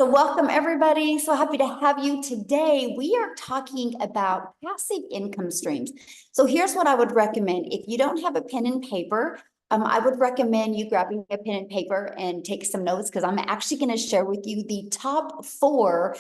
So welcome everybody. So happy to have you today. We are talking about passive income streams. So here's what I would recommend. If you don't have a pen and paper, I would recommend you grabbing a pen and paper and take some notes because I'm actually going to share with you the top four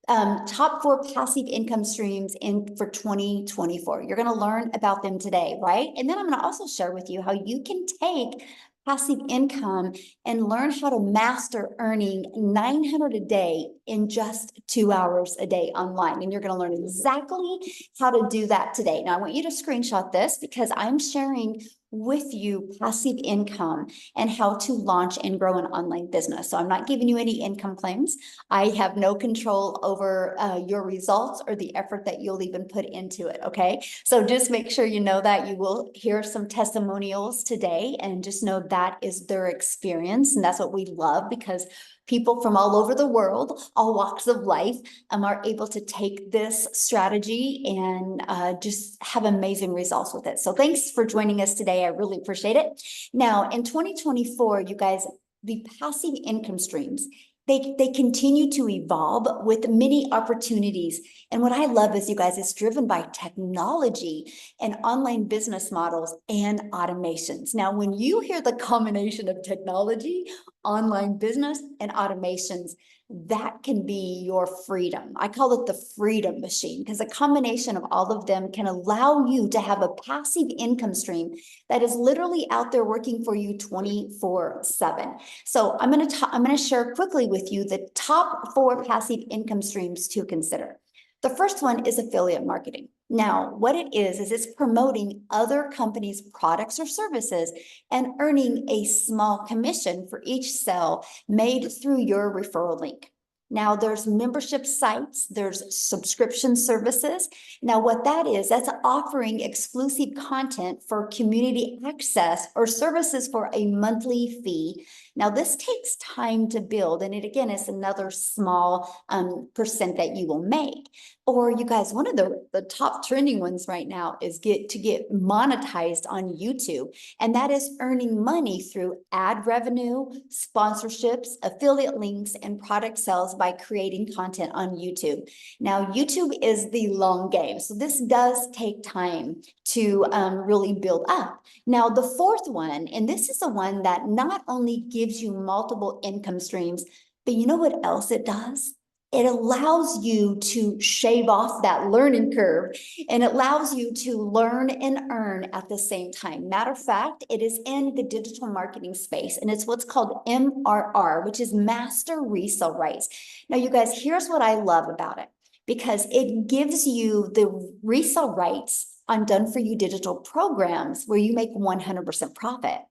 passive income streams for 2024. You're going to learn about them today, right? And then I'm going to also share with you how you can take passive income and learn how to master earning 900 a day in just 2 hours a day online. And you're going to learn exactly how to do that today. Now, I want you to screenshot this because I'm sharing with you passive income and how to launch and grow an online business. So I'm not giving you any income claims. I have no control over your results or the effort that you'll even put into it. Okay. So just make sure you know that. You will hear some testimonials today and just know that is their experience. And that's what we love because people from all over the world, all walks of life, are able to take this strategy and just have amazing results with it. So thanks for joining us today. I really appreciate it. Now, in 2024, you guys, the passive income streams, they continue to evolve with many opportunities. And what I love is, you guys, it's driven by technology and online business models and automations. Now, when you hear the combination of technology, online business, and automations, that can be your freedom. I call it the freedom machine because a combination of all of them can allow you to have a passive income stream that is literally out there working for you 24/7. So I'm going to share quickly with you the top four passive income streams to consider. The first one is affiliate marketing. Now, what it is it's promoting other companies' products or services and earning a small commission for each sale made through your referral link. Now, there's membership sites, there's subscription services. Now, what that is, that's offering exclusive content for community access or services for a monthly fee. Now, this takes time to build, and it again is another small percent that you will make. Or you guys, one of the top trending ones right now is get monetized on YouTube. And that is earning money through ad revenue, sponsorships, affiliate links, and product sales by creating content on YouTube. Now, YouTube is the long game. So this does take time to really build up. Now, the fourth one, and this is the one that not only gives you multiple income streams, but you know what else it does? It allows you to shave off that learning curve and it allows you to learn and earn at the same time. Matter of fact, it is in the digital marketing space and it's what's called MRR, which is Master Resale Rights. Now, you guys, here's what I love about it because it gives you the resale rights on done for you digital programs where you make 100% profit.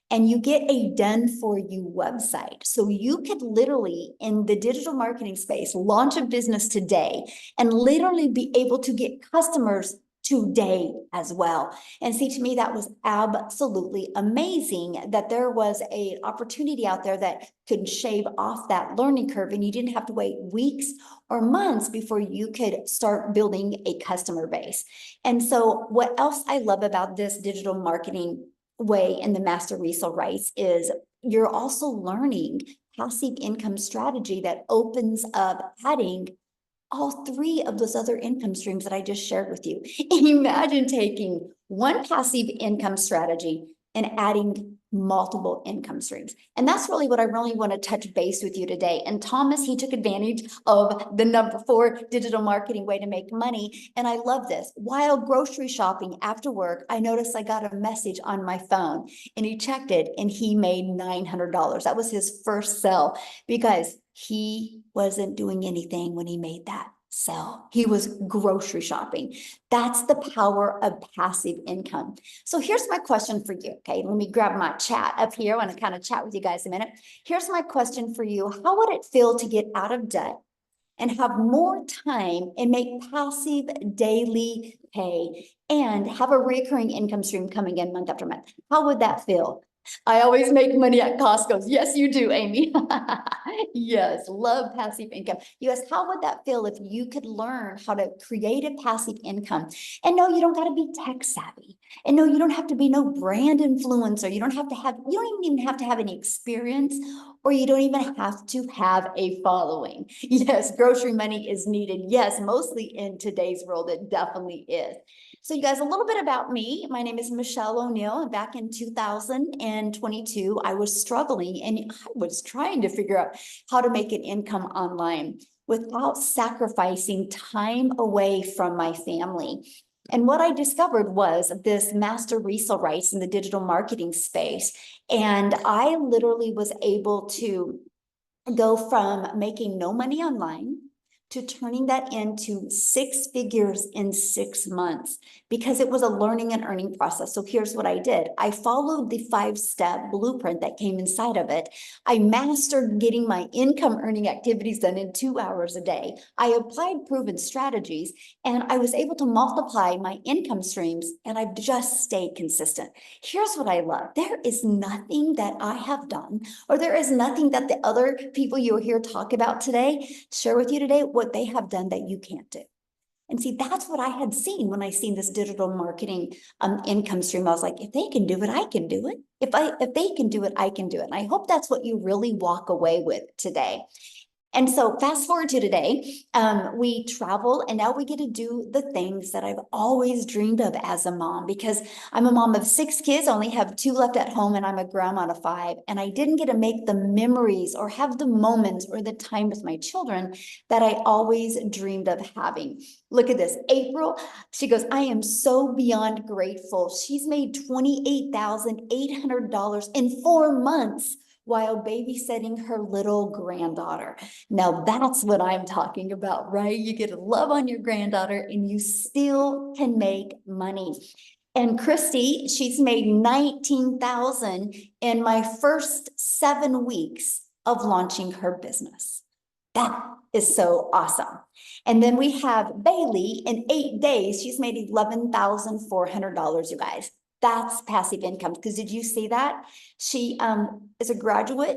And you get a done for you website. So you could literally, in the digital marketing space, launch a business today and literally be able to get customers today as well. And see, to me, that was absolutely amazing that there was an opportunity out there that could shave off that learning curve and you didn't have to wait weeks or months before you could start building a customer base. And so what else I love about this digital marketing way in the Master Resale Rights is you're also learning passive income strategy that opens up adding all three of those other income streams that I just shared with you. Imagine taking one passive income strategy and adding multiple income streams. And that's really what I really want to touch base with you today. And Thomas, he took advantage of the number 4 digital marketing way to make money. And I love this. While grocery shopping after work, I noticed I got a message on my phone and he checked it and he made $900. That was his first sell because he wasn't doing anything when he made that sell. He was grocery shopping. That's the power of passive income. So here's my question for you. Okay, let me grab my chat up here. I want to kind of chat with you guys a minute. Here's my question for you. How would it feel to get out of debt and have more time and make passive daily pay and have a recurring income stream coming in month after month? How would that feel? I always make money at Costco's. Yes, you do, Amy. Yes, love passive income. Yes, how would that feel if you could learn how to create a passive income? And no, you don't got to be tech savvy. And no, you don't have to be no brand influencer. You don't even have to have any experience or you don't even have to have a following. Yes, grocery money is needed. Yes, mostly in today's world, it definitely is. So you guys, a little bit about me. My name is Michelle O'Neill, and back in 2022, I was struggling and I was trying to figure out how to make an income online without sacrificing time away from my family. And what I discovered was this master resale rights in the digital marketing space. And I literally was able to go from making no money online to turning that into 6 figures in 6 months, because it was a learning and earning process. So here's what I did. I followed the 5-step blueprint that came inside of it. I mastered getting my income earning activities done in 2 hours a day. I applied proven strategies, and I was able to multiply my income streams, and I've just stayed consistent. Here's what I love. There is nothing that I have done, or there is nothing that the other people you'll hear talk about today, share with you today, what they have done that you can't do. And see, that's what I had seen when I seen this digital marketing income stream. I was like, if they can do it, I can do it. If they can do it, I can do it. And I hope that's what you really walk away with today. And so fast forward to today, we travel, and now we get to do the things that I've always dreamed of as a mom, because I'm a mom of 6 kids, I only have 2 left at home, and I'm a grandma of 5. And I didn't get to make the memories or have the moments or the time with my children that I always dreamed of having. Look at this, April, she goes, I am so beyond grateful. She's made $28,800 in 4 months while babysitting her little granddaughter. Now that's what I'm talking about, right? You get to love on your granddaughter and you still can make money. And Christy, she's made 19,000 in my first 7 weeks of launching her business. That is so awesome. And then we have Bailey, in 8 days, she's made $11,400, you guys. That's passive income. Because did you see that? She is a graduate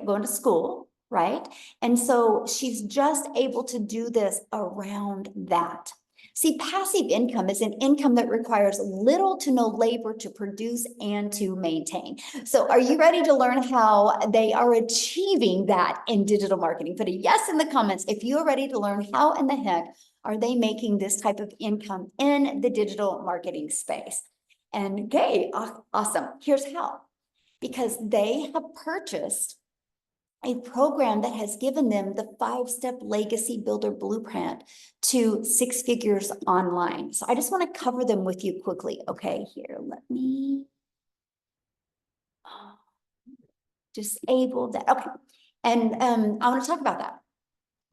going to school, right? And so she's just able to do this around that. See, passive income is an income that requires little to no labor to produce and to maintain. So are you ready to learn how they are achieving that in digital marketing? Put a yes in the comments if you are ready to learn how in the heck are they making this type of income in the digital marketing space. And okay, awesome. Here's how. Because they have purchased a program that has given them the 5-step legacy builder blueprint to 6 figures online. So I just want to cover them with you quickly. Okay, here, let me disable that. Okay, and I want to talk about that.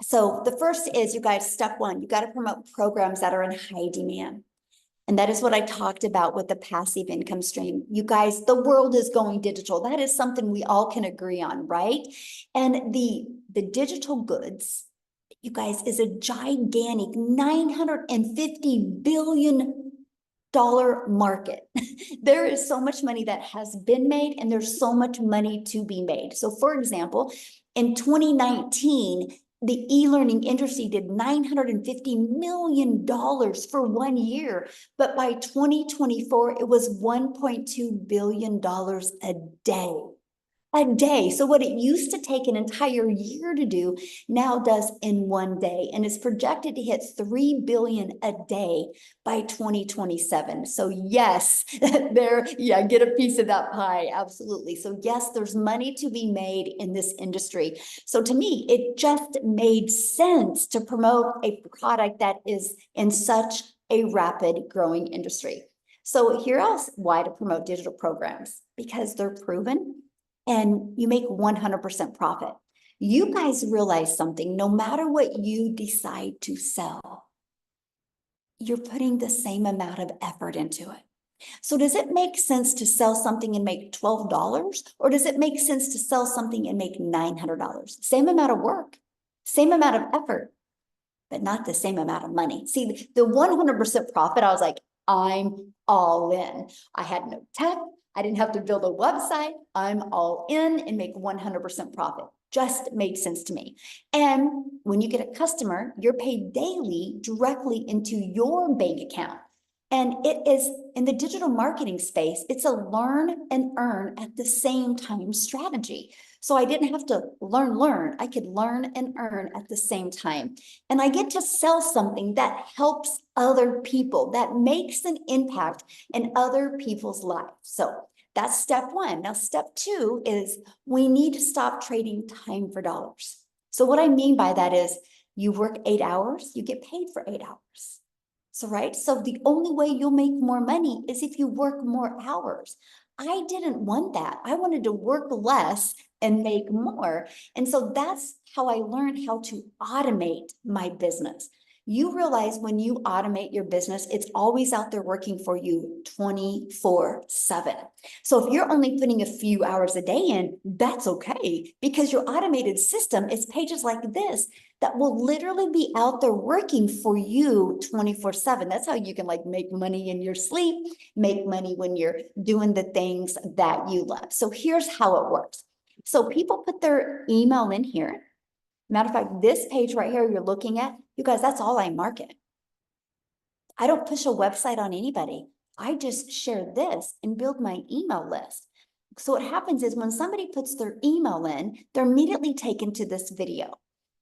So the first is, you guys, step 1, you got to promote programs that are in high demand. And that is what I talked about with the passive income stream. You guys, the world is going digital. That is something we all can agree on, right? And the digital goods, you guys, is a gigantic $950 billion market. There is so much money that has been made, and there's so much money to be made. So for example, in 2019, the e-learning industry did $950 million for 1 year, but by 2024, it was $1.2 billion a day. A day. So what it used to take an entire year to do now does in 1 day, and it's projected to hit 3 billion a day by 2027. So yes, get a piece of that pie. Absolutely. So yes, there's money to be made in this industry. So to me, it just made sense to promote a product that is in such a rapid growing industry. So here else, why to promote digital programs? Because they're proven, and you make 100% profit. You guys realize something, no matter what you decide to sell, you're putting the same amount of effort into it. So does it make sense to sell something and make $12? Or does it make sense to sell something and make $900? Same amount of work, same amount of effort, but not the same amount of money. See, the 100% profit, I was like, I'm all in. I had no tech. I didn't have to build a website. I'm all in and make 100% profit. Just made sense to me. And when you get a customer, you're paid daily directly into your bank account. And it is in the digital marketing space, it's a learn and earn at the same time strategy. So I didn't have to learn. I could learn and earn at the same time. And I get to sell something that helps other people, that makes an impact in other people's lives. So that's step one. Now, step two is we need to stop trading time for dollars. So what I mean by that is you work 8 hours, you get paid for 8 hours. So, right? So the only way you'll make more money is if you work more hours. I didn't want that. I wanted to work less and make more. And so that's how I learned how to automate my business. You realize when you automate your business, it's always out there working for you 24/7. So if you're only putting a few hours a day in, that's okay, because your automated system is pages like this that will literally be out there working for you 24/7. That's how you can like make money in your sleep, make money when you're doing the things that you love. So here's how it works. So people put their email in here. Matter of fact, this page right here you're looking at, you guys, that's all I market. I don't push a website on anybody. I just share this and build my email list. So what happens is when somebody puts their email in, they're immediately taken to this video,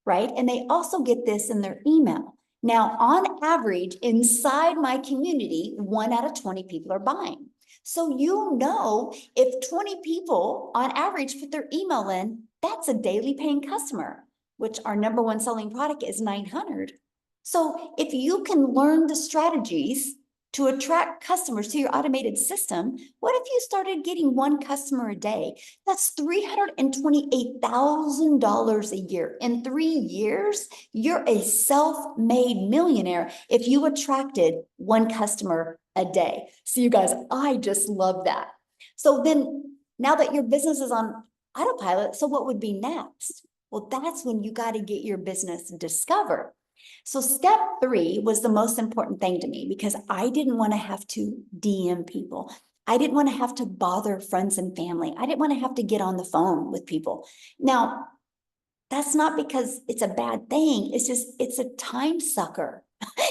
right? And they also get this in their email. Now, on average, inside my community, 1 out of 20 people are buying. So you know, if 20 people on average put their email in, that's a daily paying customer, which our number one selling product is 900. So if you can learn the strategies to attract customers to your automated system, what if you started getting 1 customer a day? That's $328,000 a year. In 3 years, you're a self-made millionaire if you attracted 1 customer a day. So you guys, I just love that. So then now that your business is on autopilot, so what would be next? Well, that's when you got to get your business discovered. So step 3 was the most important thing to me because I didn't want to have to DM people. I didn't want to have to bother friends and family. I didn't want to have to get on the phone with people. Now, that's not because it's a bad thing. It's just, it's a time sucker.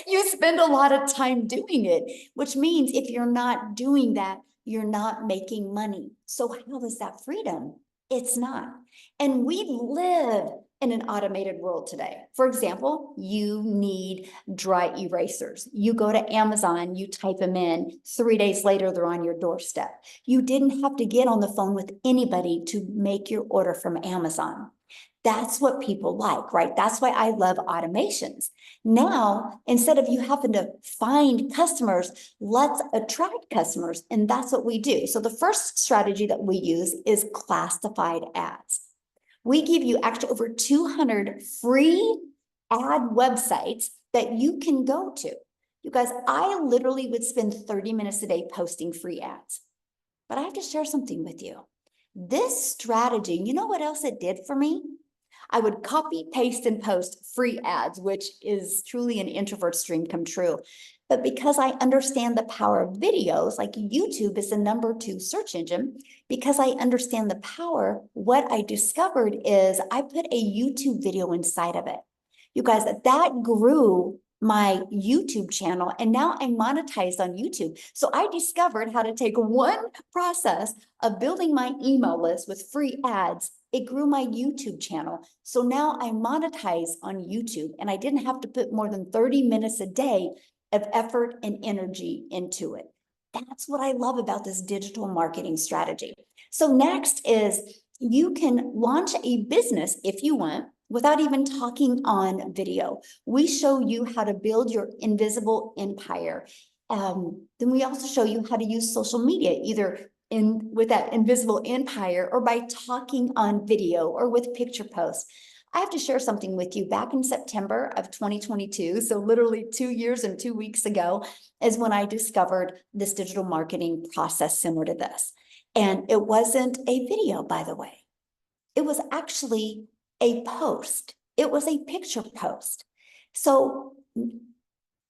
You spend a lot of time doing it, which means if you're not doing that, you're not making money. So how is that freedom? It's not. And we live in an automated world today. For example, you need dry erasers. You go to Amazon, you type them in, 3 days later, they're on your doorstep. You didn't have to get on the phone with anybody to make your order from Amazon. That's what people like, right? That's why I love automations. Now, instead of you having to find customers, let's attract customers. And that's what we do. So the first strategy that we use is classified ads. We give you actually over 200 free ad websites that you can go to. You guys, I literally would spend 30 minutes a day posting free ads. But I have to share something with you. This strategy, you know what else it did for me? I would copy, paste, and post free ads, which is truly an introvert's dream come true. But because I understand the power of videos, like YouTube is the number 2 search engine, because I understand the power, what I discovered is I put a YouTube video inside of it. You guys, that grew my YouTube channel, and now I'm monetized on YouTube. So I discovered how to take one process of building my email list with free ads. It grew my YouTube channel. So now I monetize on YouTube, and I didn't have to put more than 30 minutes a day of effort and energy into it. That's what I love about this digital marketing strategy. So next is you can launch a business if you want without even talking on video. We show you how to build your invisible empire. Then we also show you how to use social media, either with that invisible empire or by talking on video or with picture posts. I have to share something with you. Back in September of 2022, so literally 2 years and 2 weeks ago, is when I discovered this digital marketing process similar to this. And it wasn't a video, by the way. It was actually a post. It was a picture post. So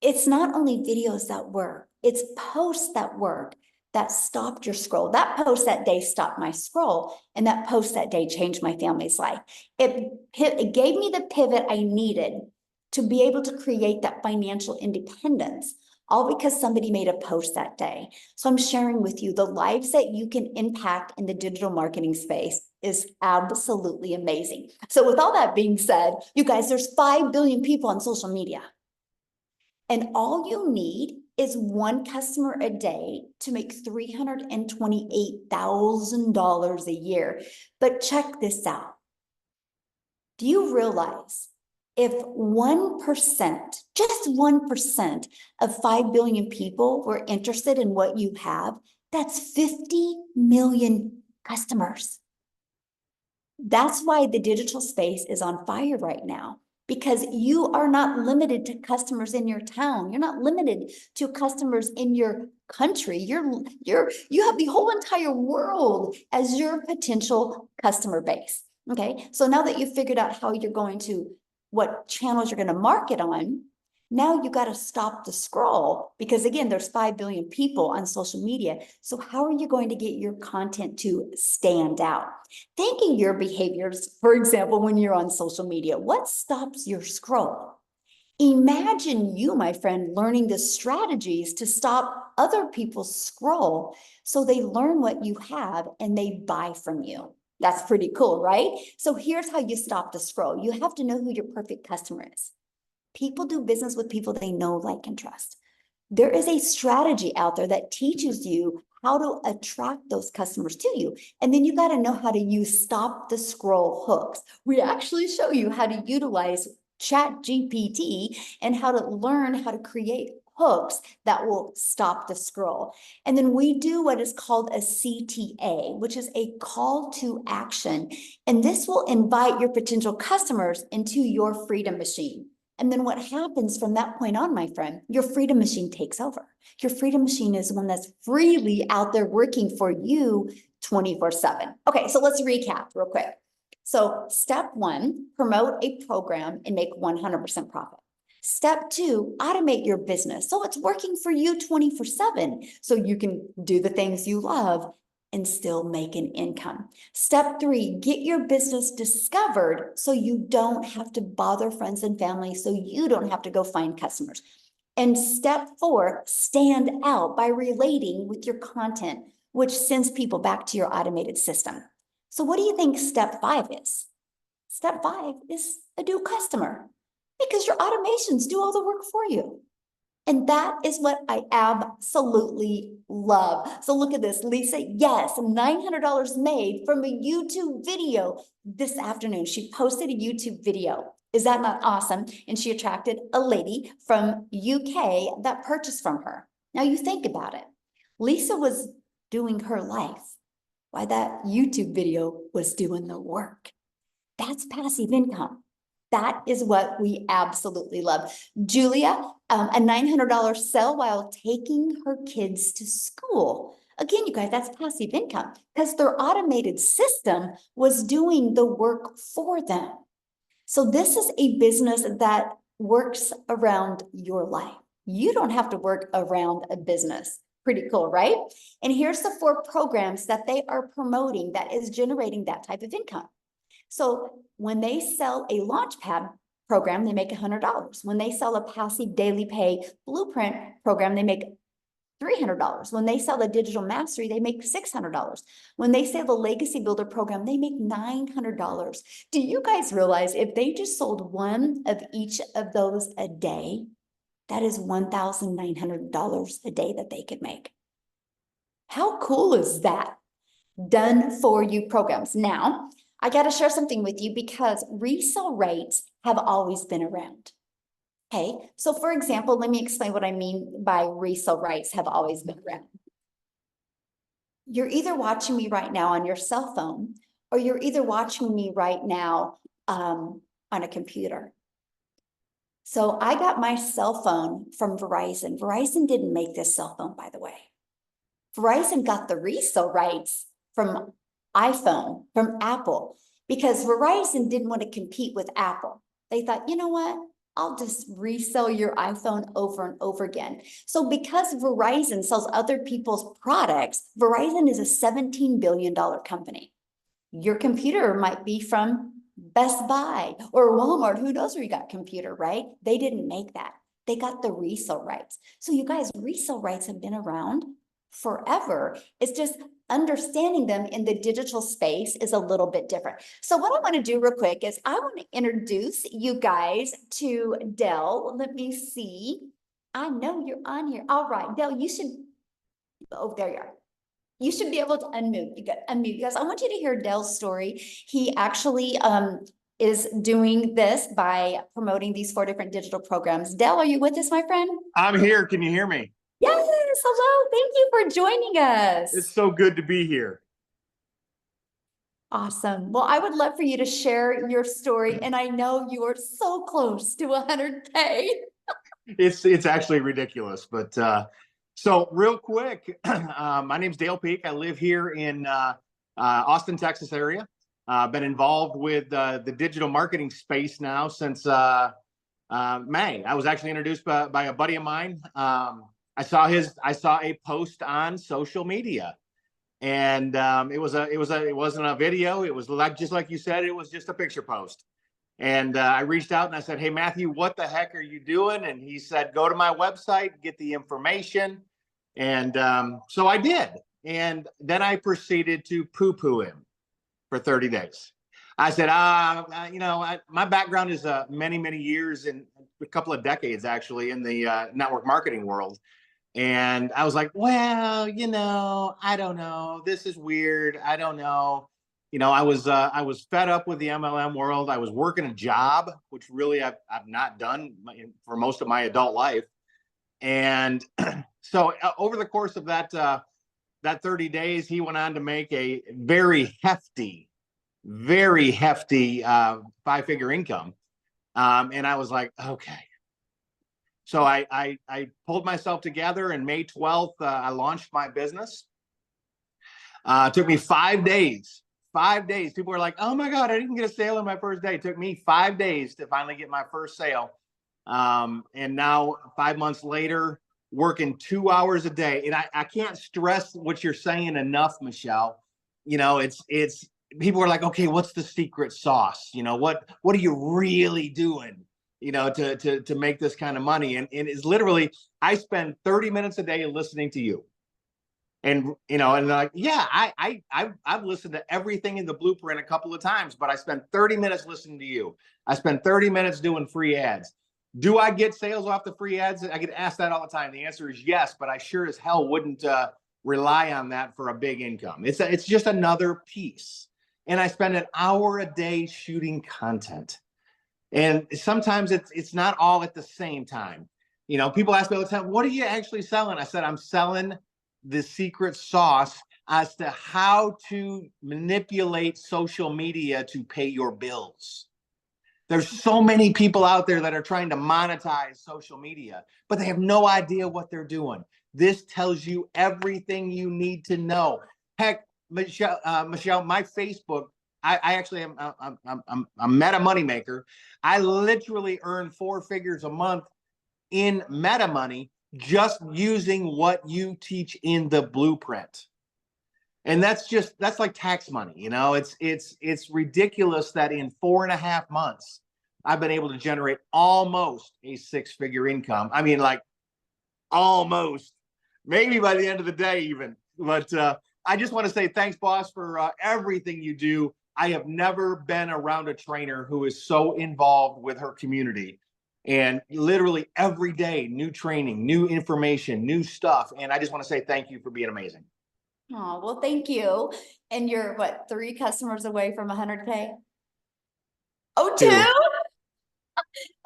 it's not only videos that work, it's posts that work that stopped your scroll. That post that day stopped my scroll, and that post that day changed my family's life. It gave me the pivot I needed to be able to create that financial independence. all because somebody made a post that day. So I'm sharing with you the lives that you can impact in the digital marketing space is absolutely amazing. So with all that being said, you guys, there's 5 billion people on social media. And all you need is one customer a day to make $328,000 a year. But check this out. Do you realize if 1%, just 1% of 5 billion people were interested in what you have, that's 50 million customers. That's why the digital space is on fire right now, because you are not limited to customers in your town. You're not limited to customers in your country. You have the whole entire world as your potential customer base. Okay, so now that you've figured out how you're going to, what channels you're going to market on, now you got to stop the scroll, because again, there's 5 billion people on social media. So how are you going to get your content to stand out? Thinking your behaviors, for example, when you're on social media, what stops your scroll? Imagine you, my friend, learning the strategies to stop other people's scroll so they learn what you have and they buy from you. That's pretty cool, right? So here's how you stop the scroll. You have to know who your perfect customer is. People do business with people they know, like, and trust. There is a strategy out there that teaches you how to attract those customers to you. And then you got to know how to use stop the scroll hooks. We actually show you how to utilize ChatGPT and how to learn how to create hooks that will stop the scroll. And then we do what is called a CTA, which is a call to action. And this will invite your potential customers into your freedom machine. And then what happens from that point on, my friend, your freedom machine takes over. Your freedom machine is one that's freely out there working for you 24/7. Okay, so let's recap real quick. So step 1, promote a program and make 100% profit. Step 2, automate your business so it's working for you 24/7 so you can do the things you love and still make an income. Step 3, get your business discovered so you don't have to bother friends and family, so you don't have to go find customers. And step 4, stand out by relating with your content, which sends people back to your automated system. So what do you think step 5 is? Step 5 is a new customer, because your automations do all the work for you. And that is what I absolutely love. So look at this, Lisa. Yes, $900 made from a YouTube video this afternoon. She posted a YouTube video. Is that not awesome? And she attracted a lady from UK that purchased from her. Now you think about it. Lisa was doing her life while that YouTube video was doing the work. That's passive income. That is what we absolutely love. Julia, a $900 sell while taking her kids to school. Again, you guys, that's passive income because their automated system was doing the work for them. So this is a business that works around your life. You don't have to work around a business. Pretty cool, right? And here's the 4 programs that they are promoting that is generating that type of income. So when they sell a Launchpad program, they make $100. When they sell a passive daily pay blueprint program, they make $300. When they sell a digital mastery, they make $600. When they sell the legacy builder program, they make $900. Do you guys realize if they just sold one of each of those a day, that is $1,900 a day that they could make? How cool is that? Done for you programs. Now, I got to share something with you because resale rates have always been around. Okay, so for example, let me explain what I mean by resale rates have always been around. You're either watching me right now on your cell phone, or you're either watching me right now on a computer. So I got my cell phone from Verizon. Verizon didn't make this cell phone, by the way. Verizon got the resale rights from iPhone, from Apple, because Verizon didn't want to compete with Apple. They thought, you know what? I'll just resell your iPhone over and over again. So because Verizon sells other people's products, Verizon is a $17 billion company. Your computer might be from Best Buy or Walmart. Who knows where you got computer, right? They didn't make that. They got the resale rights. So you guys, resale rights have been around forever. It's just understanding them in the digital space is a little bit different. So what I want to do real quick is I want to introduce you guys to Dell. Let me see. I know you're on here. All right, Dell, you should, oh, there you are. You should be able to unmute. You got unmute. You guys, I want you to hear Dell's story. He actually is doing this by promoting these 4 different digital programs. Dell, are you with us, my friend? I'm here. Can you hear me? Yes, hello. Thank you for joining us. It's so good to be here. Awesome. Well, I would love for you to share your story, and I know you are so close to 100K. It's actually ridiculous, but so real quick, my name's Dale Peak. I live here in Austin, Texas area. Been involved with the digital marketing space now since May. I was actually introduced by a buddy of mine. I saw a post on social media, and it wasn't a video. It was just like you said. It was just a picture post. And I reached out and I said, "Hey, Matthew, what the heck are you doing?" And he said, "Go to my website, get the information." And so I did. And then I proceeded to poo-poo him for 30 days. I said, my background is many, many years and a couple of decades actually in the network marketing world. And I was like, well, I don't know. This is weird. I don't know. I was fed up with the MLM world. I was working a job, which really I've not done for most of my adult life. And so over the course of that 30 days, he went on to make a very hefty 5-figure income. And I was like, okay. So I pulled myself together, and May 12th, I launched my business. It took me 5 days. 5 days. People were like, "Oh my God, I didn't get a sale on my first day." It took me 5 days to finally get my first sale. And now 5 months later, working 2 hours a day. And I can't stress what you're saying enough, Michelle. It's people are like, "Okay, what's the secret sauce? What are you really doing, to make this kind of money?" And it's literally, I spend 30 minutes a day listening to you. And, and like, yeah, I've listened to everything in the blueprint a couple of times, but I spent 30 minutes listening to you. I spent 30 minutes doing free ads. Do I get sales off the free ads? I get asked that all the time. The answer is yes, but I sure as hell wouldn't rely on that for a big income. It's just another piece. And I spend an hour a day shooting content. And sometimes it's not all at the same time. People ask me all the time, "What are you actually selling?" I said, "I'm selling the secret sauce as to how to manipulate social media to pay your bills." There's so many people out there that are trying to monetize social media, but they have no idea what they're doing. This tells you everything you need to know. Heck, Michelle, my Facebook, I actually am a Meta moneymaker. I literally earn 4 figures a month in Meta money just using what you teach in the blueprint. And that's like tax money. It's ridiculous that in 4.5 months, I've been able to generate almost a 6-figure income. I mean, like almost, maybe by the end of the day even. But I just want to say thanks, boss, for everything you do. I have never been around a trainer who is so involved with her community. And literally every day, new training, new information, new stuff. And I just want to say thank you for being amazing. Oh, well, thank you. And you're what, 3 customers away from 100K? Oh, 2?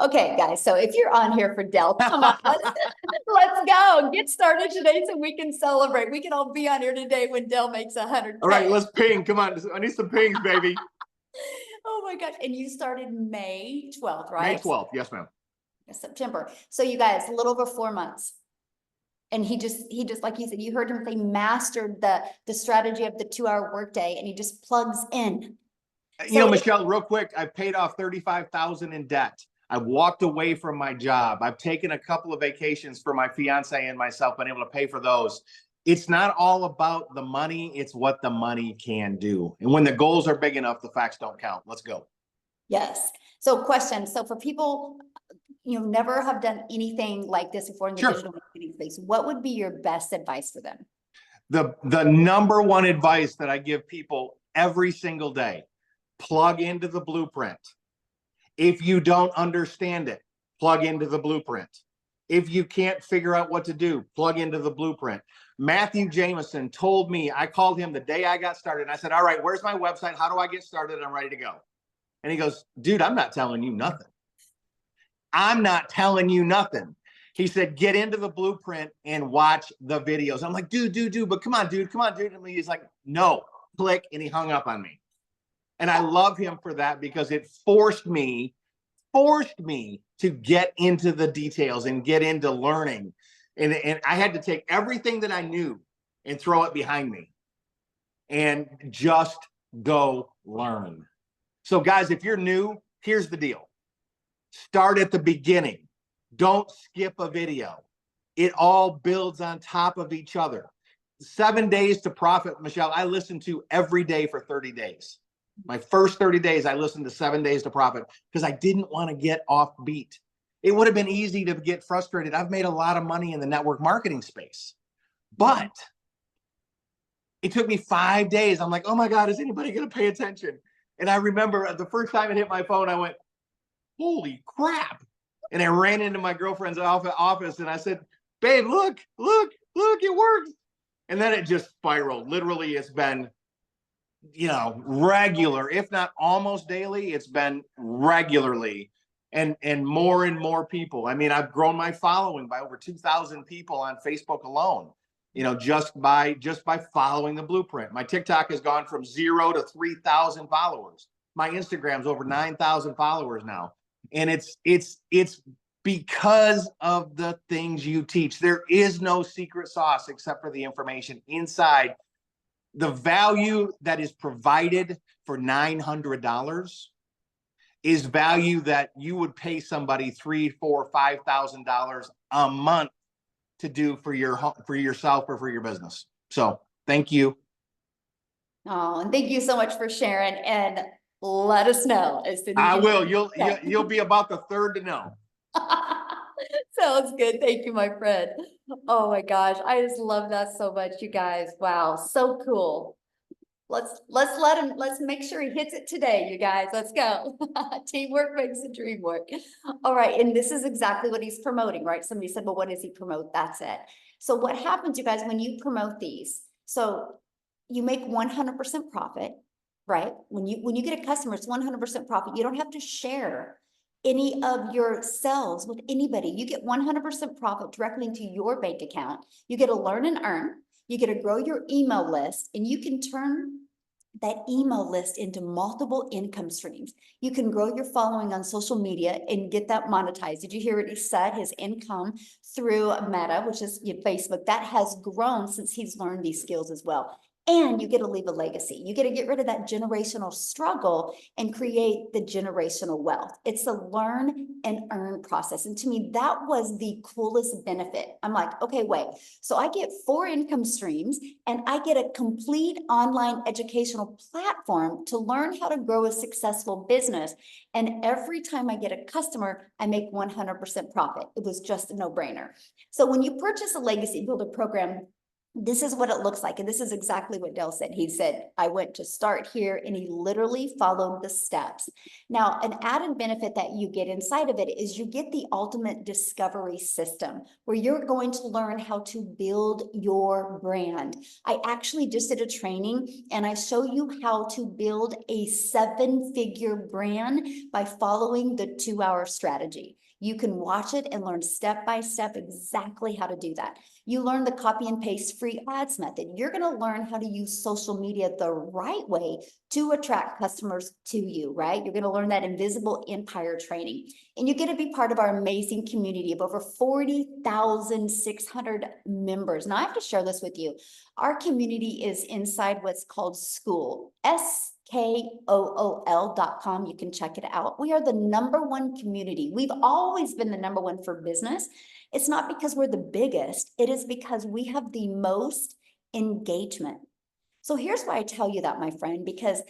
Okay, guys. So if you're on here for Dell, come on, let's go. Get started today so we can celebrate. We can all be on here today when Dell makes 100K. All right, let's ping. Come on. I need some pings, baby. Oh my gosh. And you started May 12th, right? May 12th. Yes, ma'am. September. So you guys, a little over 4 months. And he just, like you said, you heard him say, mastered the strategy of the 2-hour workday, and he just plugs in. Michelle, real quick, I've paid off $35,000 in debt. I've walked away from my job. I've taken a couple of vacations for my fiance and myself, been able to pay for those. It's not all about the money. It's what the money can do. And when the goals are big enough, the facts don't count. Let's go. Yes. So question. So for people, never have done anything like this before in the Sure. digital marketing space, what would be your best advice for them? The number one advice that I give people every single day, plug into the blueprint. If you don't understand it, plug into the blueprint. If you can't figure out what to do, plug into the blueprint. Matthew Jameson told me, I called him the day I got started. And I said, all right, where's my website? How do I get started? I'm ready to go. And he goes, dude, I'm not telling you nothing. I'm not telling you nothing. He said, get into the blueprint and watch the videos. I'm like, dude, but come on, dude. And he's like, no, click. And he hung up on me. And I love him for that because it forced me to get into the details and get into learning. And I had to take everything that I knew and throw it behind me and just go learn. So guys, if you're new, here's the deal. Start at the beginning. Don't skip a video. It all builds on top of each other. 7 days to profit, Michelle, I listened to every day for 30 days. My first 30 days, I listened to 7 days to profit because I didn't want to get off beat. It would have been easy to get frustrated. I've made a lot of money in the network marketing space, but it took me 5 days. I'm like, oh my God, is anybody going to pay attention? And I remember the first time it hit my phone, I went, holy crap. And I ran into my girlfriend's office and I said, babe, look, it works. And then it just spiraled. Literally, it's been, regular, if not almost daily, it's been regularly and more people. I mean, I've grown my following by over 2,000 people on Facebook alone, just by following the blueprint. My TikTok has gone from 0 to 3,000 followers. My Instagram's over 9,000 followers now. And it's because of the things you teach. There is no secret sauce except for the information inside. The value that is provided for $900 is value that you would pay somebody $3,000, $4,000, $5,000 a month to do for yourself or for your business. So thank you. Oh, and thank you so much for sharing, and let us know as soon as I will. You'll be about the third to know. Sounds good. Thank you, my friend. Oh my gosh, I just love that so much, you guys. Wow, so cool. Let's make sure he hits it today, you guys. Let's go. Teamwork makes the dream work. All right, and this is exactly what he's promoting, right? Somebody said, well, what does he promote? That's it. So what happens, you guys, when you promote these? So you make 100% profit, right? When you get a customer, it's 100% profit. You don't have to share any of your sales with anybody. You get 100% profit directly into your bank account. You get to learn and earn. You get to grow your email list, and you can turn that email list into multiple income streams. You can grow your following on social media and get that monetized. Did you hear what he said? His income through Meta, which is Facebook, that has grown since he's learned these skills as well. And you get to leave a legacy. You get to get rid of that generational struggle and create the generational wealth. It's a learn and earn process. And to me, that was the coolest benefit. I'm like, okay, wait. So I get 4 income streams and I get a complete online educational platform to learn how to grow a successful business. And every time I get a customer, I make 100% profit. It was just a no-brainer. So when you purchase a legacy builder program, this is what it looks like. And this is exactly what Dale said. He said, I went to start here, and he literally followed the steps. Now, an added benefit that you get inside of it is you get the ultimate discovery system where you're going to learn how to build your brand. I actually just did a training and I show you how to build a 7-figure brand by following the 2-hour strategy. You can watch it and learn step by step exactly how to do that. You learn the copy and paste free ads method. You're going to learn how to use social media the right way to attract customers to you, right? You're going to learn that invisible empire training. And you get to be part of our amazing community of over 40,600 members. Now I have to share this with you. Our community is inside what's called Skool, SKOOL.com. You can check it out. We are the #1 community. We've always been the #1 for business. It's not because we're the biggest. It is because we have the most engagement. So here's why I tell you that, my friend, because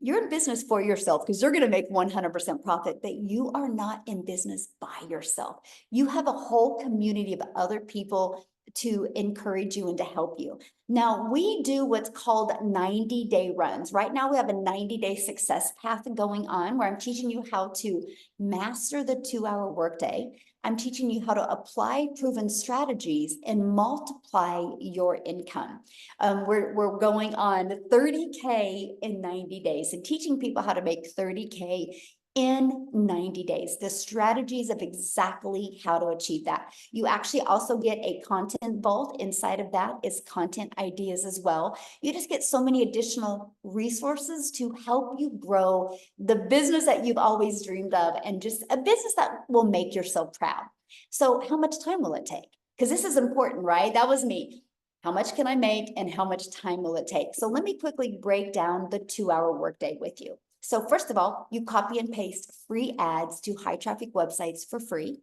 You're in business for yourself because you're going to make 100% profit, but you are not in business by yourself. You have a whole community of other people to encourage you and to help you. Now, we do what's called 90-day runs. Right now, we have a 90-day success path going on where I'm teaching you how to master the 2-hour workday. I'm teaching you how to apply proven strategies and multiply your income. We're going on 30K in 90 days and teaching people how to make 30K in 90 days, the strategies of exactly how to achieve that. You actually also get a content vault. Inside of that is content ideas as well. You just get so many additional resources to help you grow the business that you've always dreamed of and just a business that will make yourself proud. So how much time will it take? Because this is important, right? That was me. How much can I make and how much time will it take? So let me quickly break down the 2-hour workday with you. So first of all, you copy and paste free ads to high traffic websites for free.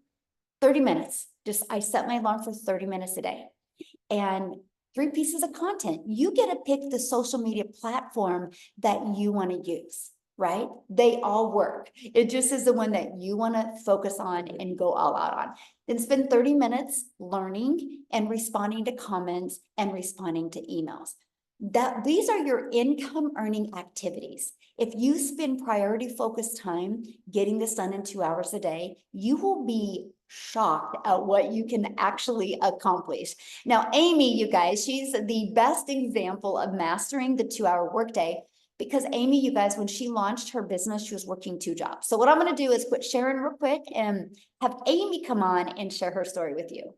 30 minutes. I set my alarm for 30 minutes a day. And 3 pieces of content. You get to pick the social media platform that you want to use, right? They all work. It just is the one that you want to focus on and go all out on. Then spend 30 minutes learning and responding to comments and responding to emails. These are your income earning activities. If you spend priority focused time getting this done in 2 hours a day, you will be shocked at what you can actually accomplish. Now, Amy, you guys, she's the best example of mastering the 2-hour workday because Amy, you guys, when she launched her business, she was working 2 jobs. So what I'm going to do is quit sharing real quick and have Amy come on and share her story with you.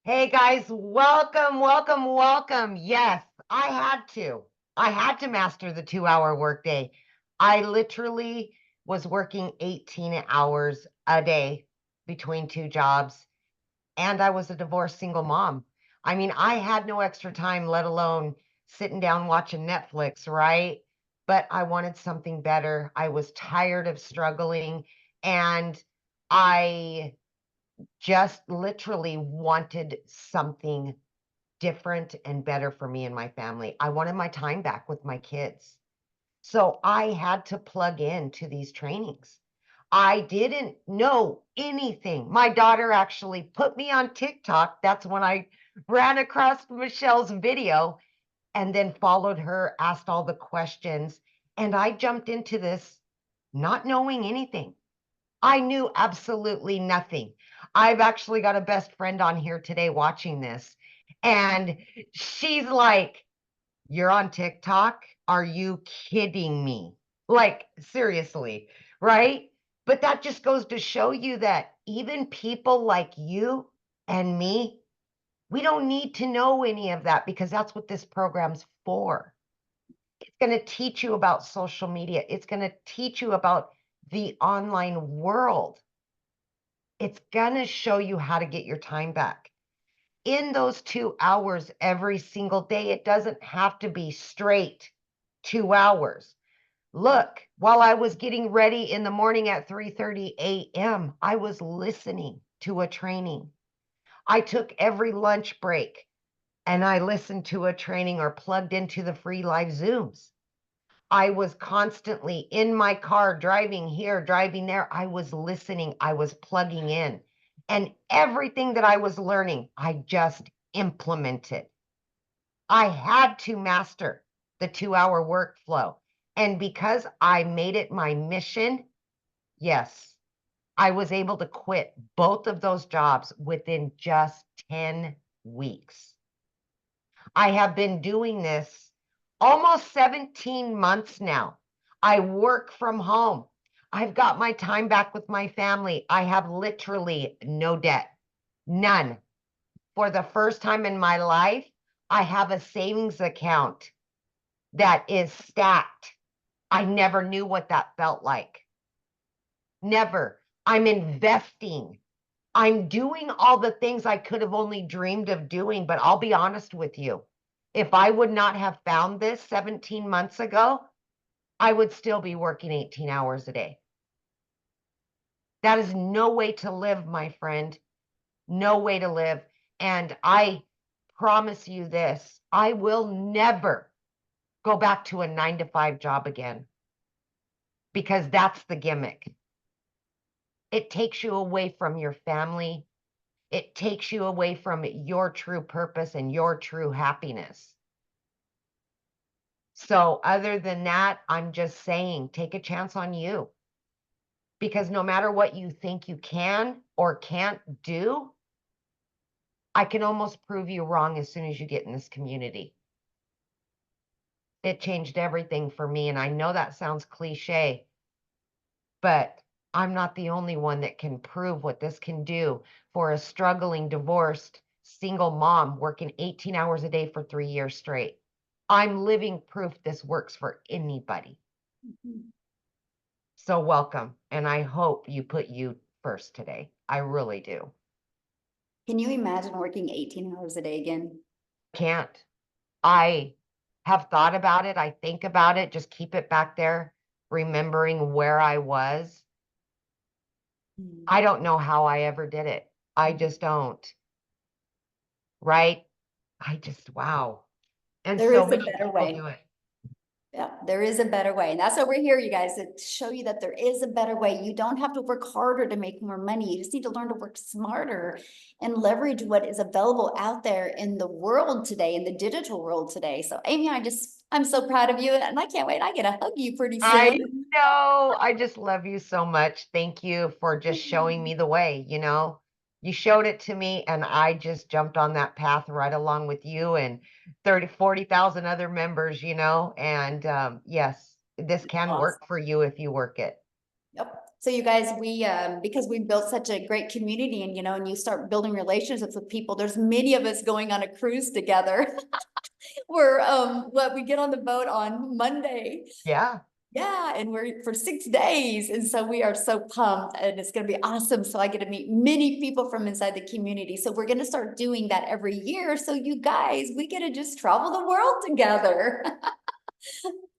Hey guys, welcome, welcome, welcome. Yes, I had to master the 2-hour workday. I literally was working 18 hours a day between 2 jobs, and I was a divorced single mom. I mean, I had no extra time, let alone sitting down watching Netflix, right? But I wanted something better. I was tired of struggling, and I just literally wanted something different and better for me and my family. I wanted my time back with my kids. So I had to plug into these trainings. I didn't know anything. My daughter actually put me on TikTok. That's when I ran across Michelle's video and then followed her, asked all the questions, and I jumped into this not knowing anything. I knew absolutely nothing. I've actually got a best friend on here today watching this, and she's like, "You're on TikTok? Are you kidding me?" Like, seriously, right? But that just goes to show you that even people like you and me, we don't need to know any of that because that's what this program's for. It's going to teach you about social media. It's going to teach you about the online world. It's going to show you how to get your time back. In those 2 hours every single day, it doesn't have to be straight 2 hours. Look, while I was getting ready in the morning at 3:30 a.m., I was listening to a training. I took every lunch break and I listened to a training or plugged into the free live Zooms. I was constantly in my car, driving here, driving there. I was listening, I was plugging in. And everything that I was learning, I just implemented. I had to master the 2-hour workflow. And because I made it my mission, yes, I was able to quit both of those jobs within just 10 weeks. I have been doing this almost 17 months now. I work from home. I've got my time back with my family. I have literally no debt, none. For the first time in my life, I have a savings account that is stacked. I never knew what that felt like. Never. I'm investing. I'm doing all the things I could have only dreamed of doing, but I'll be honest with you. If I would not have found this 17 months ago, I would still be working 18 hours a day. That is no way to live, my friend. No way to live. And I promise you this, I will never go back to a 9-to-5 job again. because that's the gimmick. It takes you away from your family. It takes you away from your true purpose and your true happiness. So other than that, I'm just saying, take a chance on you. Because no matter what you think you can or can't do, I can almost prove you wrong as soon as you get in this community. It changed everything for me. And I know that sounds cliche, but I'm not the only one that can prove what this can do for a struggling, divorced, single mom working 18 hours a day for 3 years straight. I'm living proof this works for anybody. So welcome. And I hope you put you first today. I really do. Can you imagine working 18 hours a day again? Can't. I have thought about it. I think about it. Just keep it back there, remembering where I was. I don't know how I ever did it. I just don't. Right? Wow. And There so is a many better people way. do it. Yeah, there is a better way. And that's why we're here, you guys, to show you that there is a better way. You don't have to work harder to make more money. You just need to learn to work smarter and leverage what is available out there in the world today, in the digital world today. So Amy, I'm so proud of you and I can't wait. I get to hug you pretty I soon. know. I just love you so much. Thank you for just showing me the way, you know. You showed it to me and I just jumped on that path right along with you and 40,000 other members, you know. And yes, this can Awesome. work for you if you work it. Yep. So you guys, because we built such a great community and, and you start building relationships with people, there's many of us going on a cruise together. We get on the boat on Monday. Yeah. Yeah, and we're for 6 days. And so we are so pumped and it's going to be awesome. So I get to meet many people from inside the community. So we're going to start doing that every year. So you guys, we get to just travel the world together.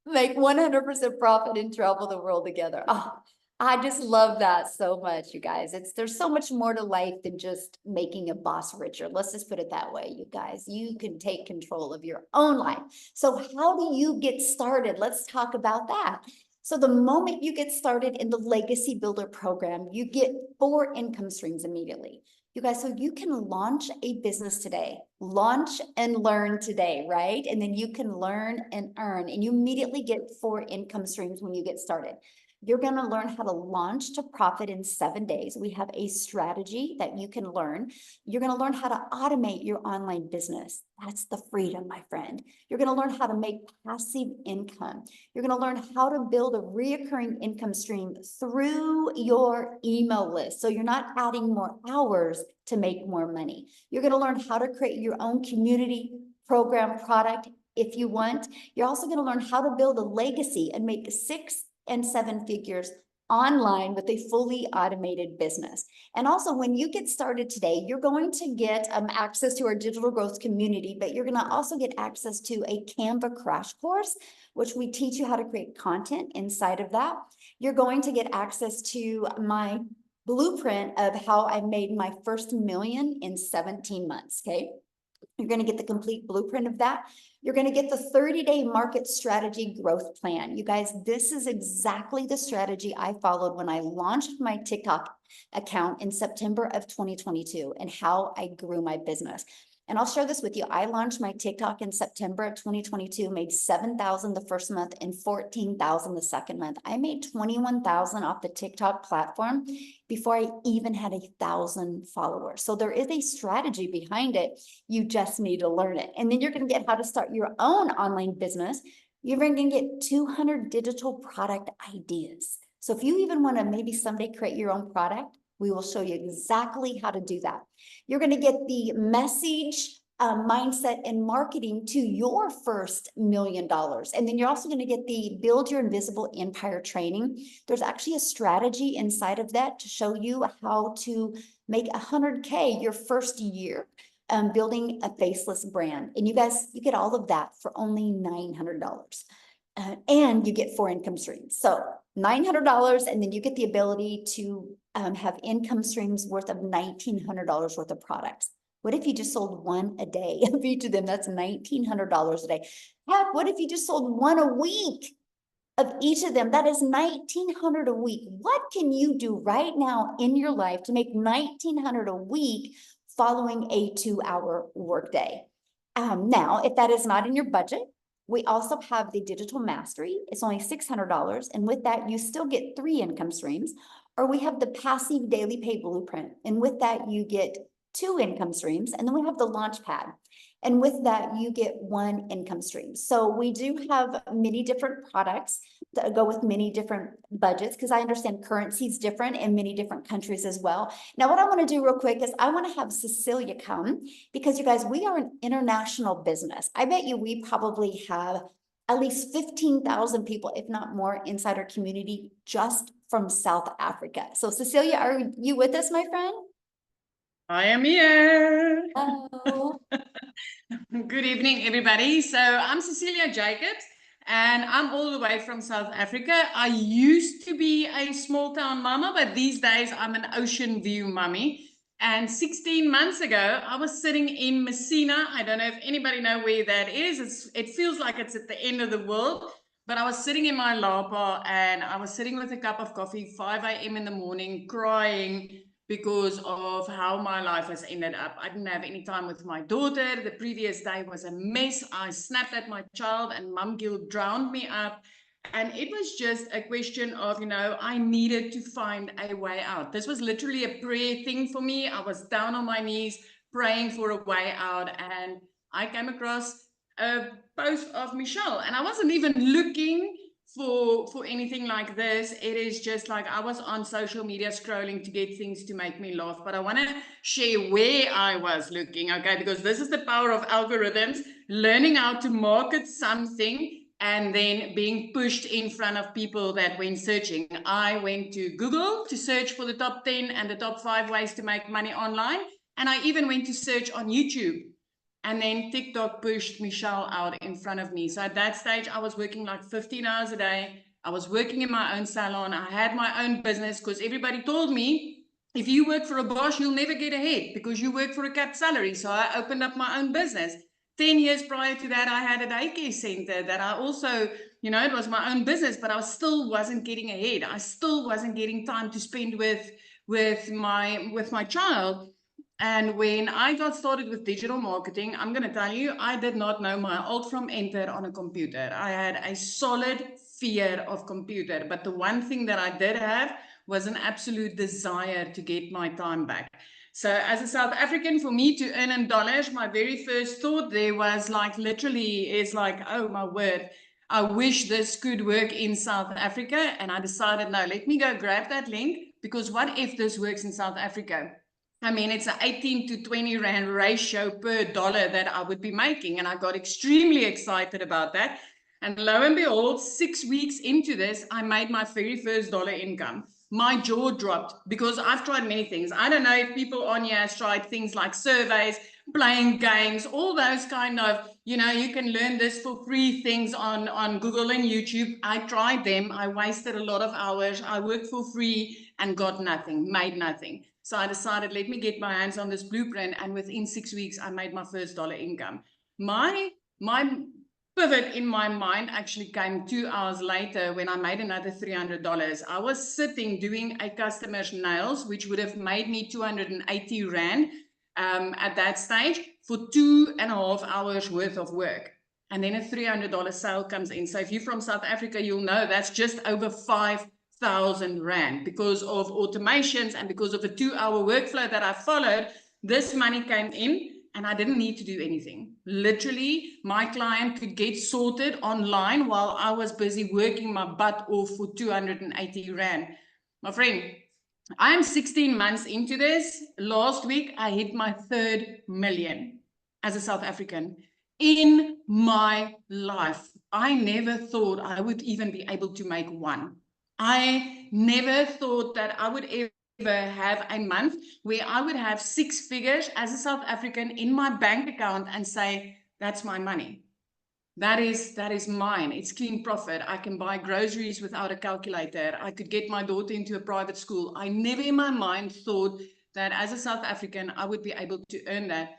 Make 100% profit and travel the world together. Oh, I just love that so much, you guys. There's so much more to life than just making a boss richer. Let's just put it that way, you guys. You can take control of your own life. So how do you get started? Let's talk about that. So the moment you get started in the Legacy Builder program, you get 4 income streams immediately. You guys, so you can launch a business today, launch and learn today, right? And then you can learn and earn, and you immediately get 4 income streams when you get started. You're going to learn how to launch to profit in 7 days. We have a strategy that you can learn. You're going to learn how to automate your online business. That's the freedom, my friend. You're going to learn how to make passive income. You're going to learn how to build a reoccurring income stream through your email list. So you're not adding more hours to make more money. You're going to learn how to create your own community, program, product if you want. You're also going to learn how to build a legacy and make 6 and 7 figures online with a fully automated business. And also when you get started today, you're going to get access to our digital growth community, but you're going to also get access to a Canva crash course, which we teach you how to create content inside of that. You're going to get access to my blueprint of how I made my first $1 million in 17 months. Okay. You're going to get the complete blueprint of that. You're going to get the 30-day market strategy growth plan. You guys, this is exactly the strategy I followed when I launched my TikTok account in September of 2022 and how I grew my business. And I'll share this with you. I launched my TikTok in September of 2022, made $7,000 the first month and $14,000 the second month. I made $21,000 off the TikTok platform before I even had 1,000 followers. So there is a strategy behind it. You just need to learn it. And then you're going to get how to start your own online business. You're going to get 200 digital product ideas. So if you even want to maybe someday create your own product, we will show you exactly how to do that. You're going to get the message, mindset, and marketing to your first $1 million. And then you're also going to get the Build Your Invisible Empire training. There's actually a strategy inside of that to show you how to make 100K your first year. Building a faceless brand. And you guys, you get all of that for only $900. And you get 4 income streams. So $900, and then you get the ability to have income streams worth of $1,900 worth of products. What if you just sold 1 a day of each of them? That's $1,900 a day. Heck, what if you just sold 1 a week? of each of them, that is $1,900 a week. What can you do right now in your life to make $1,900 a week following a 2-hour workday? Now, if that is not in your budget, we also have the digital mastery. It's only $600. And with that, you still get 3 income streams. Or we have the passive daily pay blueprint. And with that, you get 2 income streams. And then we have the launch pad. And with that, you get 1 income stream. So we do have many different products that go with many different budgets, because I understand currency is different in many different countries as well. Now, what I want to do real quick is I want to have Cecilia come, because you guys, we are an international business. I bet you we probably have at least 15,000 people, if not more, inside our community just from South Africa. So Cecilia, are you with us, my friend? I am here. Hello. Good evening, everybody. So I'm Cecilia Jacobs, and I'm all the way from South Africa. I used to be a small town mama, but these days I'm an ocean view mummy. And 16 months ago, I was sitting in Messina. I don't know if anybody know where that is. It feels like it's at the end of the world, but I was sitting in my lapa and I was sitting with a cup of coffee, 5 a.m. in the morning, crying because of how my life has ended up. I didn't have any time with my daughter. The previous day was a mess. I snapped at my child and mum guilt drowned me up. And it was just a question of, I needed to find a way out. This was literally a prayer thing for me. I was down on my knees praying for a way out. And I came across a post of Michelle. And I wasn't even looking for anything like this. It is just like I was on social media scrolling to get things to make me laugh. But I want to share where I was looking, okay? Because this is the power of algorithms, learning how to market something and then being pushed in front of people that went searching. I went to Google to search for the top 10 and the top 5 ways to make money online. And I even went to search on YouTube. And then TikTok pushed Michelle out in front of me. So at that stage, I was working like 15 hours a day. I was working in my own salon. I had my own business because everybody told me, if you work for a boss, you'll never get ahead because you work for a capped salary. So I opened up my own business. 10 years prior to that, I had a daycare center that I also, it was my own business, but I still wasn't getting ahead. I still wasn't getting time to spend with my child. And when I got started with digital marketing, I'm going to tell you, I did not know my alt from enter on a computer. I had a solid fear of computer. But the one thing that I did have was an absolute desire to get my time back. So as a South African, for me to earn in dollars, my very first thought there was like, literally is like, oh my word, I wish this could work in South Africa. And I decided, no, let me go grab that link, because what if this works in South Africa? I mean, it's an 18 to 20 Rand ratio per dollar that I would be making. And I got extremely excited about that. And lo and behold, 6 weeks into this, I made my very first dollar income. My jaw dropped because I've tried many things. I don't know if people on here have tried things like surveys, playing games, all those kind of, you can learn this for free things on Google and YouTube. I tried them. I wasted a lot of hours. I worked for free and got nothing, made nothing. So I decided, let me get my hands on this blueprint. And within 6 weeks, I made my first dollar income. My pivot in my mind actually came 2 hours later when I made another $300. I was sitting doing a customer's nails, which would have made me 280 Rand at that stage for 2.5 hours worth of work. And then a $300 sale comes in. So if you're from South Africa, you'll know that's just over 5,000 Rand. Because of automations and because of a 2-hour workflow that I followed, this money came in and I didn't need to do anything. Literally, my client could get sorted online while I was busy working my butt off for 280 Rand. My friend, I am 16 months into this. Last week, I hit my 3rd million as a South African in my life. I never thought I would even be able to make one. I never thought that I would ever have a month where I would have 6 figures as a South African in my bank account and say, that's my money. That is mine. It's clean profit. I can buy groceries without a calculator. I could get my daughter into a private school. I never in my mind thought that as a South African, I would be able to earn that.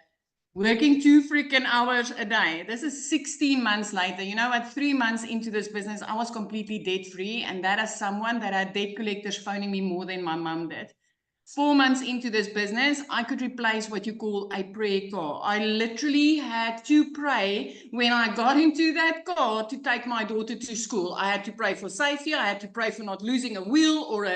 working 2 freaking hours a day. This is 16 months later. You know what? 3 months into this business, I was completely debt free. And that is someone that had debt collectors phoning me more than my mom did. 4 months into this business, I could replace what you call a prayer car. I literally had to pray when I got into that car to take my daughter to school. I had to pray for safety. I had to pray for not losing a wheel or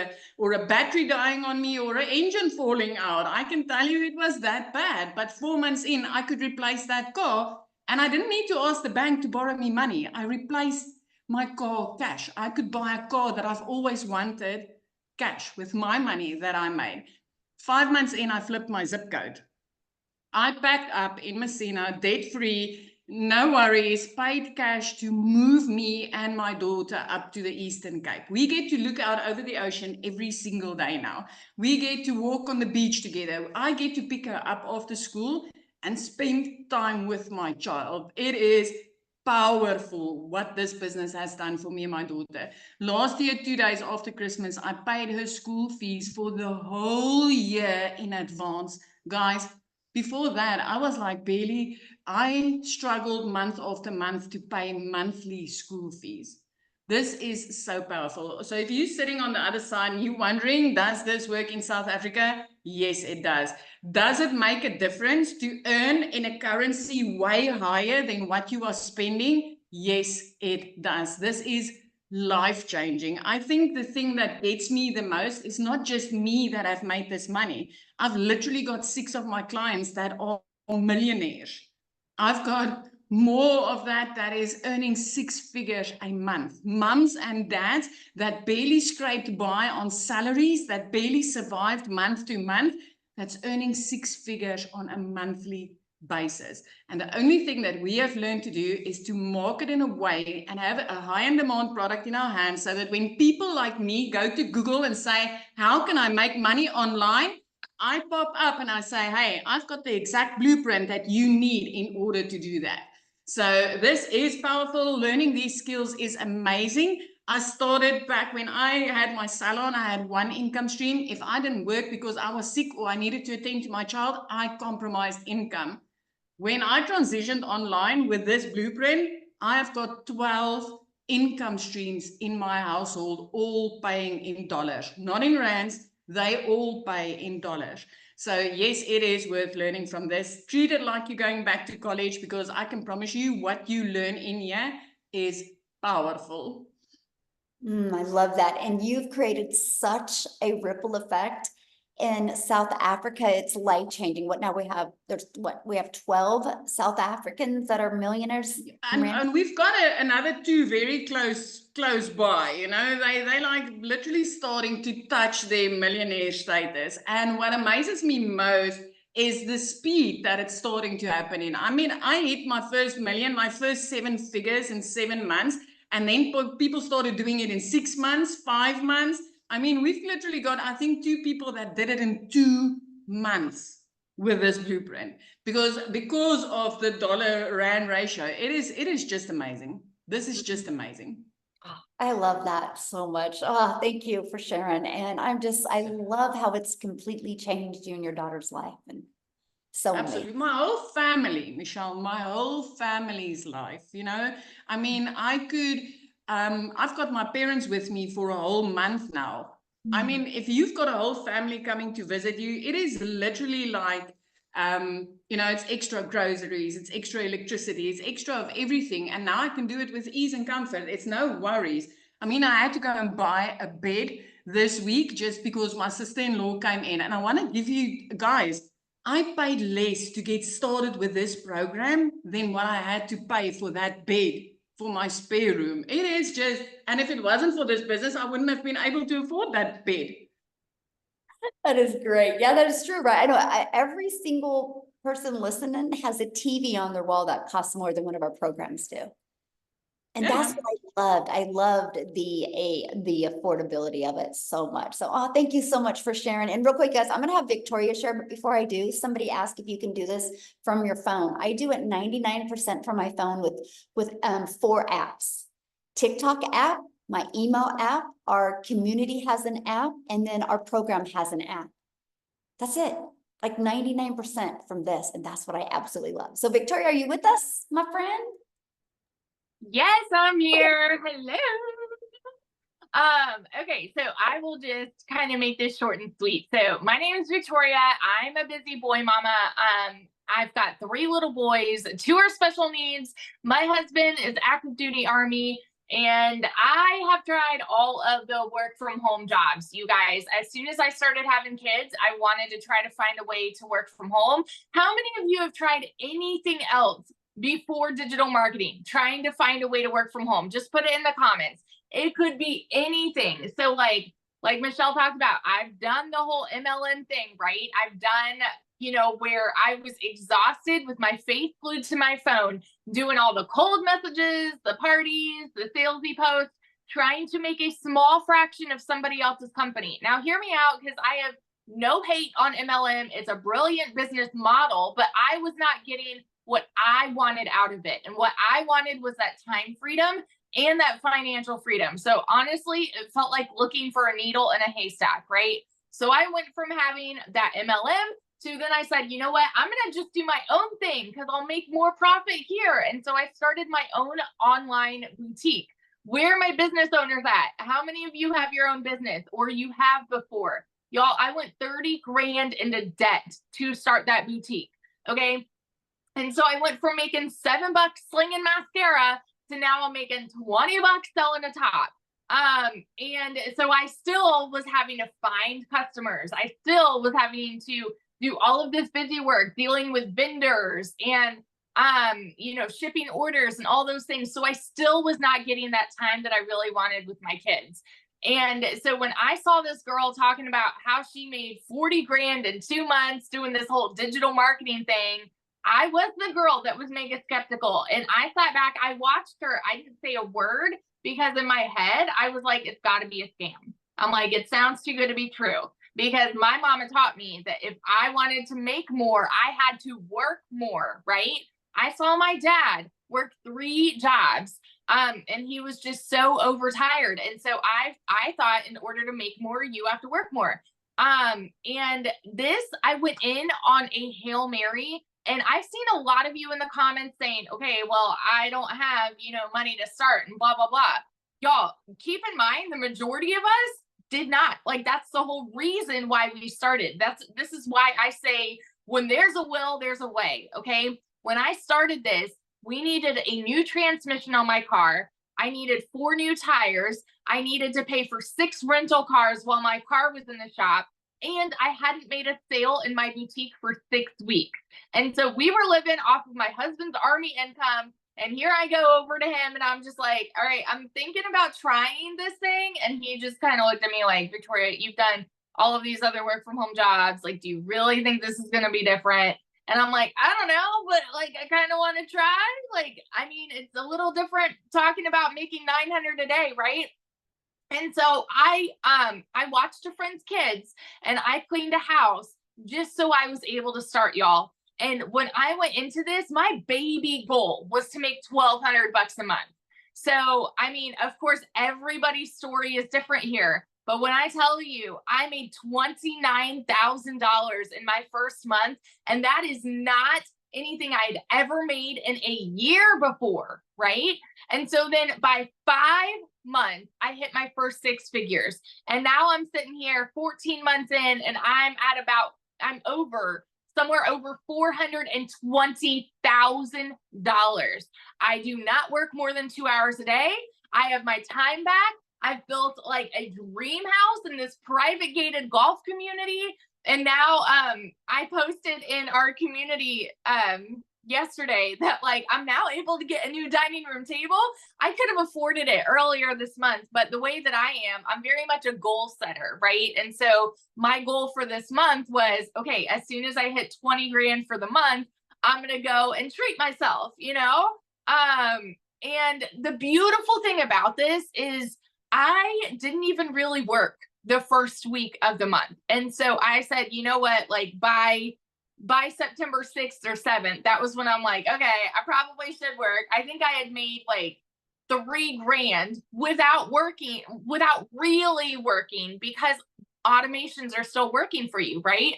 a battery dying on me or an engine falling out. I can tell you it was that bad. But 4 months in, I could replace that car. And I didn't need to ask the bank to borrow me money. I replaced my car cash. I could buy a car that I've always wanted cash with my money that I made. 5 months in, I flipped my zip code. I packed up in Messina, debt-free, no worries, paid cash to move me and my daughter up to the Eastern Cape. We get to look out over the ocean every single day now. We get to walk on the beach together. I get to pick her up after school and spend time with my child. It is powerful what this business has done for me and my daughter. Last year, 2 days after Christmas, I paid her school fees for the whole year in advance. Guys, before that, I was like barely, I struggled month after month to pay monthly school fees. This is so powerful. So if you're sitting on the other side and you're wondering, does this work in South Africa? Yes, it does. Does it make a difference to earn in a currency way higher than what you are spending? Yes, it does. This is life-changing. I think the thing that gets me the most is not just me that have made this money. I've literally got 6 of my clients that are millionaires. I've got more of that is earning 6 figures a month. Mums and dads that barely scraped by on salaries, that barely survived month to month, that's earning 6 figures on a monthly basis. And the only thing that we have learned to do is to market in a way and have a high and demand product in our hands so that when people like me go to Google and say, how can I make money online? I pop up and I say, hey, I've got the exact blueprint that you need in order to do that. So this is powerful. Learning these skills is amazing. I started back when I had my salon. I had one income stream. If I didn't work because I was sick or I needed to attend to my child, I compromised income. When I transitioned online with this blueprint, I have got 12 income streams in my household, all paying in dollars, not in rands. They all pay in dollars. So yes, it is worth learning from this. Treat it like you're going back to college, because I can promise you what you learn in here is powerful. I love that. And you've created such a ripple effect in South Africa. It's life-changing. What now we have 12 South Africans that are millionaires. And we've got another 2 very close by, you know, they like literally starting to touch their millionaire status. And what amazes me most is the speed that it's starting to happen in. I mean, I hit my first million, my first 7 figures in 7 months. And then people started doing it in 6 months, 5 months. I mean, we've literally got, I think, 2 people that did it in 2 months with this blueprint, because of the dollar-rand ratio. It is just amazing. This is just amazing. I love that so much. Oh, thank you for sharing. And I love how it's completely changed you and your daughter's life. And so absolutely, amazing. my whole family, Michelle, my whole family's life, you know. I mean, I've got my parents with me for a whole month now. I mean, if you've got a whole family coming to visit you, it is literally like, you know, it's extra groceries, it's extra electricity, it's extra of everything. And now I can do it with ease and comfort. It's no worries. I mean, I had to go and buy a bed this week just because my sister-in-law came in. And I want to give you guys, I paid less to get started with this program than what I had to pay for that bed for my spare room. It is just, and if it wasn't for this business, I wouldn't have been able to afford that bed. That is great. Yeah, that is true, right? I know every single person listening has a TV on their wall that costs more than one of our programs do. And Yeah. that's what I loved. I loved the affordability of it so much. So, thank you so much for sharing. And real quick, guys, I'm gonna have Victoria share, but before I do, somebody asked if you can do this from your phone. I do it 99% from my phone with 4 apps: TikTok app, my email app, our community has an app, and then our program has an app. That's it. like 99% from this. And that's what I absolutely love. So Victoria, are you with us, my friend? Yes, I'm here. Hello. Okay, so I will just kind of make this short and sweet. So my name is Victoria. I'm a busy boy mama. I've got 3 little boys, 2 are special needs. My husband is active duty Army, and I have tried all of the work from home jobs. You guys, as soon as I started having kids, I wanted to try to find a way to work from home. How many of you have tried anything else before digital marketing, trying to find a way to work from home? Just put it in the comments. It could be anything. So like Michelle talked about, I've done the whole MLM thing, right? I've done, where I was exhausted with my face glued to my phone, doing all the cold messages, the parties, the salesy posts, trying to make a small fraction of somebody else's company. Now hear me out, because I have no hate on MLM. It's a brilliant business model, but I was not getting what I wanted out of it. And what I wanted was that time freedom and that financial freedom. So honestly, it felt like looking for a needle in a haystack, right? So I went from having that MLM to then I said, you know what, I'm going to just do my own thing because I'll make more profit here. And so I started my own online boutique. Where are my business owners at? How many of you have your own business or you have before? Y'all, I went 30 grand into debt to start that boutique. Okay. And so I went from making $7 slinging mascara to now I'm making $20 selling a top. And so I still was having to find customers. I still was having to do all of this busy work, dealing with vendors and, shipping orders and all those things. So I still was not getting that time that I really wanted with my kids. And so when I saw this girl talking about how she made 40 grand in 2 months doing this whole digital marketing thing, I was the girl that was mega skeptical. And I sat back, I watched her. I didn't say a word because in my head, I was like, it's got to be a scam. I'm like, it sounds too good to be true. Because my mama taught me that if I wanted to make more, I had to work more, right? I saw my dad work 3 jobs. And he was just so overtired. And so I thought in order to make more, you have to work more. And this, I went in on a Hail Mary. And I've seen a lot of you in the comments saying, okay, well, I don't have, money to start and blah, blah, blah. Y'all, keep in mind, the majority of us did not. Like, that's the whole reason why we started. This is why I say, when there's a will, there's a way. Okay. When I started this, we needed a new transmission on my car. I needed 4 new tires. I needed to pay for 6 rental cars while my car was in the shop. And I hadn't made a sale in my boutique for 6 weeks. And so we were living off of my husband's Army income. And here I go over to him and I'm just like, all right, I'm thinking about trying this thing. And he just kind of looked at me like, Victoria, you've done all of these other work from home jobs. Like, do you really think this is going to be different? And I'm like, I don't know, but like, I kind of want to try. Like, I mean, it's a little different talking about making 900 a day, right? And so I watched a friend's kids and I cleaned a house just so I was able to start, y'all. And when I went into this, my baby goal was to make $1,200 a month. So, I mean, of course, everybody's story is different here. But when I tell you, I made $29,000 in my first month, and that is not anything I'd ever made in a year before, right? And so then by 5 months, I hit my first 6 figures. And now I'm sitting here 14 months in, and I'm somewhere over $420,000. I do not work more than 2 hours a day. I have my time back. I've built like a dream house in this private gated golf community. And now I posted in our community yesterday that like I'm now able to get a new dining room table. I could have afforded it earlier this month, but the way that I am, I'm very much a goal setter, right? And so my goal for this month was, okay, as soon as I hit 20 grand for the month, I'm going to go and treat myself, and the beautiful thing about this is I didn't even really work the first week of the month. And so I said, you know what, like by September 6th or 7th, that was when I'm like, okay, I probably should work. I think I had made like 3 grand without really working, because automations are still working for you, right?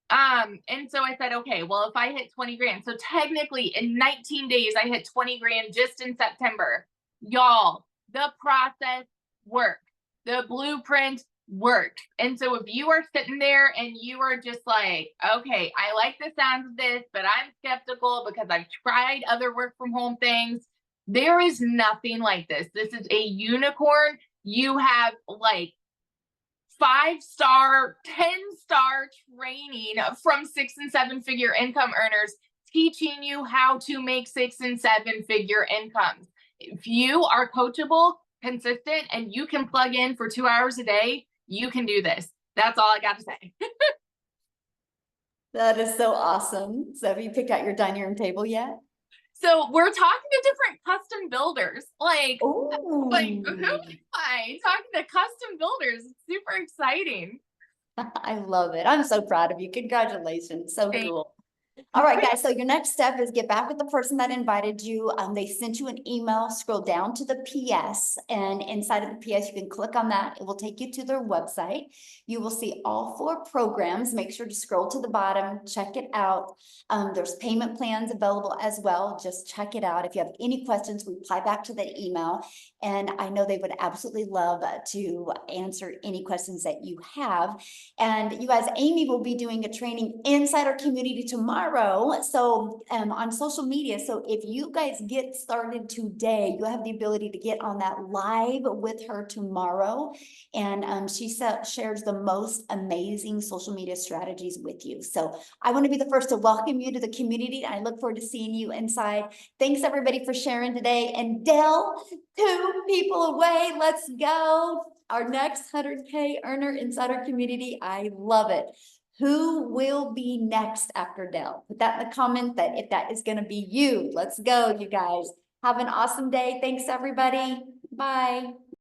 And so I said, okay, well, if I hit 20 grand, so technically in 19 days, I hit 20 grand just in September. Y'all, the process worked. The blueprint worked. And so if you are sitting there and you are just like, okay, I like the sound of this, but I'm skeptical because I've tried other work from home things. There is nothing like this. This is a unicorn. You have like 5-star, 10-star training from 6 and 7 figure income earners teaching you how to make 6 and 7 figure incomes. If you are coachable, consistent, and you can plug in for 2 hours a day, you can do this. That's all I got to say. That is so awesome. So have you picked out your dining room table yet? So we're talking to different custom builders. Like who Oh, am I talking to custom builders? It's super exciting. I love it. I'm so proud of you. Congratulations. So Thank cool. All right, guys. So your next step is get back with the person that invited you. They sent you an email, scroll down to the PS, and inside of the PS, you can click on that. It will take you to their website. You will see all 4 programs. Make sure to scroll to the bottom, check it out. There's payment plans available as well. Just check it out. If you have any questions, reply back to the email. And I know they would absolutely love to answer any questions that you have. And you guys, Amy will be doing a training inside our community tomorrow. So on social media. So if you guys get started today, you have the ability to get on that live with her tomorrow. And she shares the most amazing social media strategies with you. So I want to be the first to welcome you to the community. I look forward to seeing you inside. Thanks everybody for sharing today. And Dell, 2 people away. Let's go. Our next 100K earner inside our community. I love it. Who will be next after Dell? Put that in the comment that if that is going to be you. Let's go, you guys. Have an awesome day. Thanks, everybody. Bye.